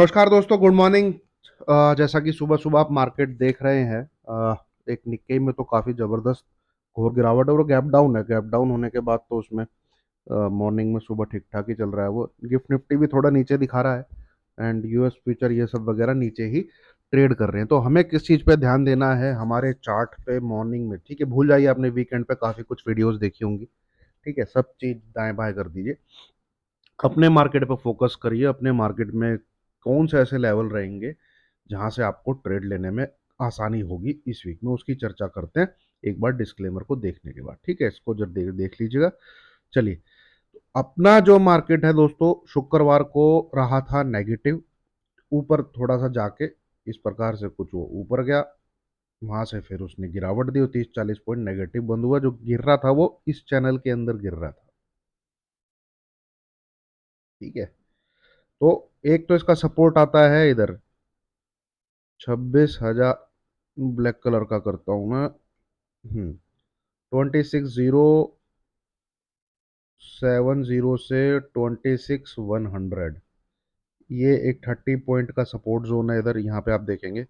नमस्कार दोस्तों, good morning. जैसा कि सुबह सुबह आप मार्केट देख रहे हैं, एक निक्केई में तो काफ़ी ज़बरदस्त घोर गिरावट है और गैप डाउन है। गैप डाउन होने के बाद तो उसमें मॉर्निंग में सुबह ठीक ठाक ही चल रहा है। वो गिफ्ट निफ्टी भी थोड़ा नीचे दिखा रहा है एंड यूएस फ्यूचर ये सब वगैरह नीचे ही ट्रेड कर रहे हैं। तो हमें किस चीज़ पे ध्यान देना है हमारे चार्ट पे मॉर्निंग में? ठीक है, भूल जाइए, आपने वीकेंड पे काफ़ी कुछ वीडियोस देखी होंगी। ठीक है, सब चीज़ दाएं बाएं कर दीजिए, अपने मार्केट पे फोकस करिए। अपने मार्केट में कौन से ऐसे लेवल रहेंगे जहां से आपको ट्रेड लेने में आसानी होगी इस वीक में, उसकी चर्चा करते हैं एक बार डिस्क्लेमर को देखने के बाद। ठीक है, इसको जब देख लीजिएगा। चलिए, अपना जो मार्केट है दोस्तों, शुक्रवार को रहा था नेगेटिव। ऊपर थोड़ा सा जाके इस प्रकार से कुछ वो ऊपर गया, वहां से फिर उसने गिरावट दी, 30-40 पॉइंट नेगेटिव बंद हुआ। जो गिर रहा था वो इस चैनल के अंदर गिर रहा था। ठीक है, तो एक तो इसका सपोर्ट आता है इधर 26,000। ब्लैक कलर का करता हूं मैं। 26,070 से 26,100, ये एक 30 पॉइंट का सपोर्ट जोन है इधर। यहाँ पे आप देखेंगे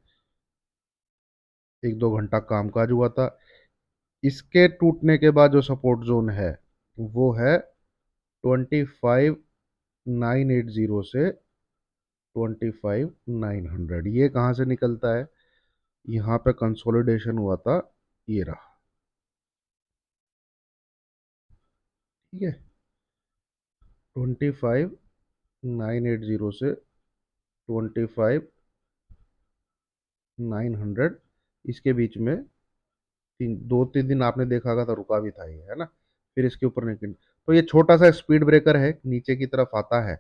एक दो घंटा कामकाज हुआ था। इसके टूटने के बाद जो सपोर्ट जोन है वो है 25,980 से 25,900। ये कहाँ से निकलता है? यहाँ पे कंसोलिडेशन हुआ था, ये रहा। ठीक है, 25,980 से 25,900, इसके बीच में 2-3 दिन आपने देखा होगा तो रुका भी था ये, है ना। फिर इसके ऊपर निकल, तो ये छोटा सा स्पीड ब्रेकर है, नीचे की तरफ आता है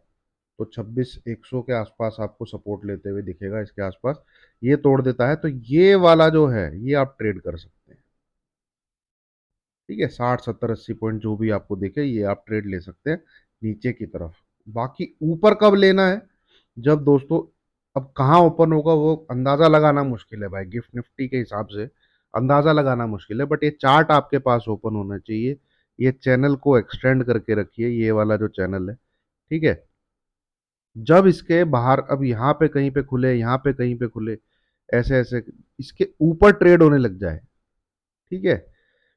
तो 26,100 के आसपास आपको सपोर्ट लेते हुए दिखेगा। इसके आसपास ये तोड़ देता है तो ये वाला जो है ये आप ट्रेड कर सकते हैं। ठीक है, 60-70-80 पॉइंट जो भी आपको दिखे ये आप ट्रेड ले सकते हैं नीचे की तरफ। बाकी ऊपर कब लेना है? जब दोस्तों, अब कहाँ ओपन होगा वो अंदाजा लगाना मुश्किल है भाई, गिफ्ट निफ्टी के हिसाब से अंदाजा लगाना मुश्किल है, बट ये चार्ट आपके पास ओपन होना चाहिए। ये चैनल को एक्सटेंड करके रखिए, ये वाला जो चैनल है। ठीक है, जब इसके बाहर, अब यहाँ पे कहीं पे खुले, यहाँ पे कहीं पे खुले, ऐसे ऐसे इसके ऊपर ट्रेड होने लग जाए, ठीक है,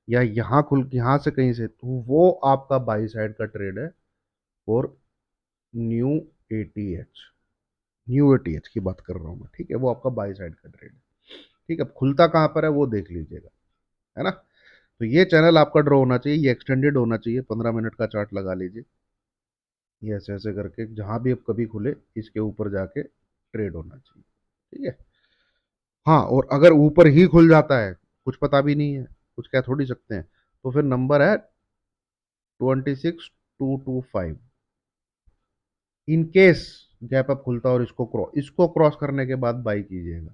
या यहाँ खुल, यहाँ से कहीं से, तो वो आपका बाई साइड का ट्रेड है। और न्यू एटीएच, न्यू एटीएच की बात कर रहा हूँ मैं। ठीक है, वो आपका बाई साइड का ट्रेड है। ठीक है, अब खुलता कहाँ पर है वो देख लीजिएगा, है ना। तो ये चैनल आपका ड्रॉ होना चाहिए, ये एक्सटेंडेड होना चाहिए। 15 मिनट का चार्ट लगा लीजिए, ये ऐसे ऐसे करके जहां भी अब कभी खुले इसके ऊपर जाके ट्रेड होना चाहिए। ठीक है, हाँ, और अगर ऊपर ही खुल जाता है, कुछ पता भी नहीं है, कुछ कह थोड़ी सकते हैं, तो फिर नंबर है 26,225। इन केस गैप अप खुलता है और इसको क्रॉस करने के बाद बाई कीजिएगा।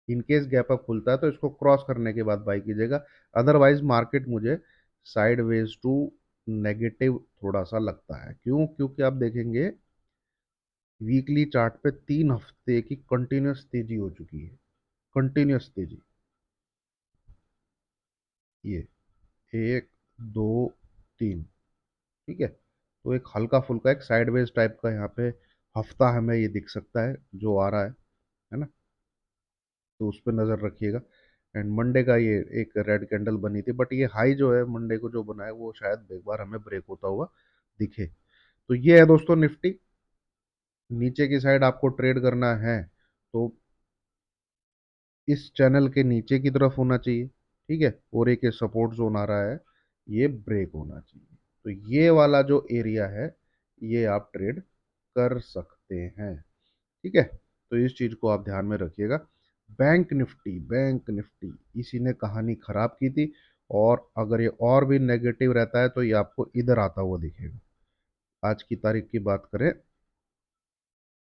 इन केस गैप अप खुलता है तो इसको क्रॉस करने के बाद बाई कीजिएगा। अदरवाइज मार्केट मुझे साइडवेज टू नेगेटिव थोड़ा सा लगता है। क्यों? क्योंकि आप देखेंगे वीकली चार्ट पे 3 हफ्ते की कंटिन्यूस तेजी हो चुकी है, कंटिन्यूस तेजी। ये 1, 2, 3। ठीक है, तो एक हल्का फुल्का एक साइडवेज टाइप का यहाँ पे हफ्ता हमें ये दिख सकता है जो आ रहा है ना। तो उस पर नज़र रखिएगा। एंड मंडे का ये एक रेड कैंडल बनी थी, बट ये हाई जो है मंडे को जो बना है वो शायद एक बार हमें ब्रेक होता हुआ दिखे। तो ये है दोस्तों निफ्टी। नीचे की साइड आपको ट्रेड करना है तो इस चैनल के नीचे की तरफ होना चाहिए। ठीक है, और एक सपोर्ट जोन आ रहा है, ये ब्रेक होना चाहिए। तो ये वाला जो एरिया है ये आप ट्रेड कर सकते हैं। ठीक है, तो इस चीज को आप ध्यान में रखिएगा। बैंक निफ्टी इसी ने कहानी खराब की थी, और अगर ये और भी नेगेटिव रहता है तो ये आपको इधर आता हुआ दिखेगा। आज की तारीख की बात करें,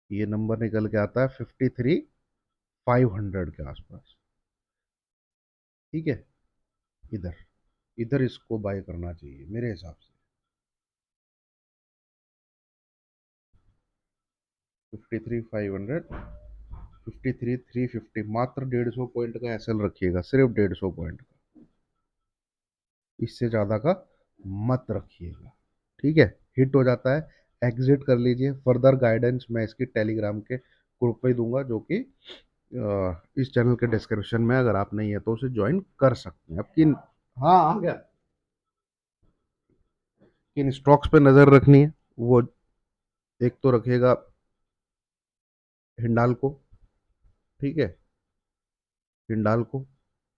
ये नंबर निकल के आता है 53,500 के आसपास। ठीक है, इधर इधर इसको बाय करना चाहिए मेरे हिसाब से। 53,500, 53,350, मात्र 150 पॉइंट का एसएल रखिएगा, सिर्फ 150 पॉइंट का, इससे ज़्यादा का मत रखिएगा। ठीक है, हिट हो जाता है, एग्जिट कर लीजिए। फर्दर गाइडेंस मैं इसकी टेलीग्राम के ग्रुप पे ही दूंगा, जो कि इस चैनल के डिस्क्रिप्शन में, अगर आप नहीं है तो उसे ज्वाइन कर सकते हैं। अब किन, हाँ आ गया, किन स्टॉक्स पे नजर रखनी है वो, एक तो रखिएगा हिंडाल्को। ठीक है, हिंडाल्को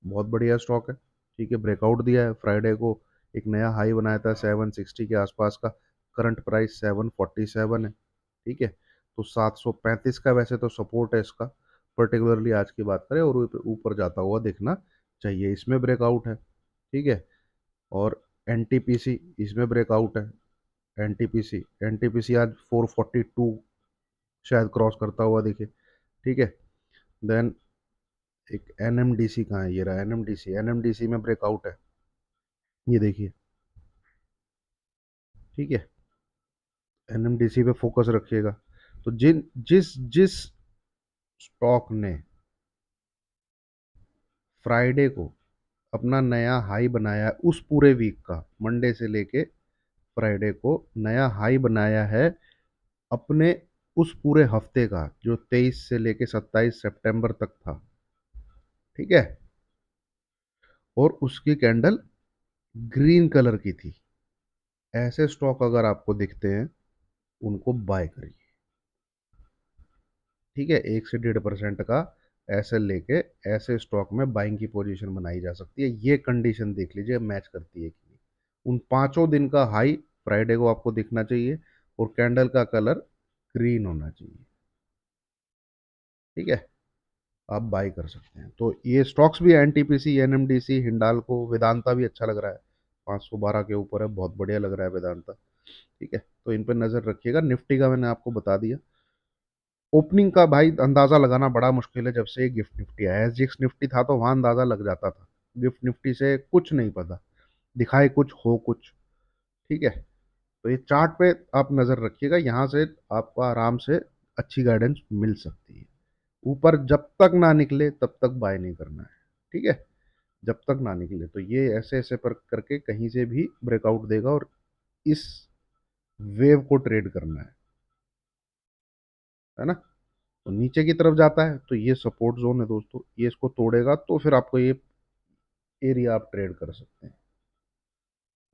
बहुत बढ़िया स्टॉक है। ठीक है, ब्रेकआउट दिया है फ्राइडे को, एक नया हाई बनाया था 760 के आसपास का, करंट प्राइस 747 है। ठीक है, तो 735 का वैसे तो सपोर्ट है इसका, पर्टिकुलरली आज की बात करें, और ऊपर जाता हुआ देखना चाहिए। इसमें ब्रेकआउट है। ठीक है, और एनटीपीसी, इसमें ब्रेकआउट है। एनटीपीसी, एनटीपीसी आज 442 शायद क्रॉस करता हुआ दिखे। ठीक है, देन एक एनएमडीसी कहाँ है, ये रहा एनएमडीसी, एनएमडीसी में ब्रेकआउट है, ये देखिए। ठीक है, एनएमडीसी पे फोकस रखिएगा। तो जिन जिस जिस स्टॉक ने फ्राइडे को अपना नया हाई बनाया है, उस पूरे वीक का, मंडे से लेके फ्राइडे को नया हाई बनाया है, अपने उस पूरे हफ्ते का जो 23 से लेके 27 सितंबर तक था। ठीक है, और उसकी कैंडल ग्रीन कलर की थी। ऐसे स्टॉक अगर आपको दिखते हैं, उनको बाय करिए। ठीक है, 1 से 1.5% का ऐसे लेके ऐसे स्टॉक में बाइंग की पोजीशन बनाई जा सकती है। ये कंडीशन देख लीजिए मैच करती है कि नहीं। उन 5 दिन का हाई फ्राइडे को आपको दिखना चाहिए, और कैंडल का कलर ग्रीन होना चाहिए। ठीक है, आप बाई कर सकते हैं। तो ये स्टॉक्स भी, एनटीपीसी, एनएमडीसी, हिंडाल्को, वेदांता भी अच्छा लग रहा है, 512 के ऊपर है, बहुत बढ़िया लग रहा है वेदांता। ठीक है, तो इन पर नजर रखिएगा। निफ्टी का मैंने आपको बता दिया। ओपनिंग का भाई अंदाजा लगाना बड़ा मुश्किल है, जब से ये गिफ्ट निफ्टी आया है। एसजीएक्स निफ्टी था तो वहां अंदाजा लग जाता था, गिफ्ट निफ्टी से कुछ नहीं पता, दिखाए कुछ हो कुछ। ठीक है, तो ये चार्ट पे आप नजर रखिएगा, यहाँ से आपको आराम से अच्छी गाइडेंस मिल सकती है। ऊपर जब तक ना निकले तब तक बाय नहीं करना है। ठीक है, जब तक ना निकले, तो ये ऐसे ऐसे पर करके कहीं से भी ब्रेकआउट देगा, और इस वेव को ट्रेड करना है ना। तो नीचे की तरफ जाता है तो ये सपोर्ट जोन है दोस्तों, ये इसको तोड़ेगा तो फिर आपको ये एरिया आप ट्रेड कर सकते हैं।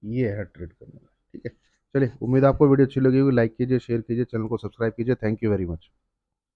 ये है ट्रेड करने का। ठीक है, चलिए, उम्मीद है आपको वीडियो अच्छी लगी होगी। लाइक कीजिए, शेयर कीजिए, चैनल को सब्सक्राइब कीजिए। Thank you very much.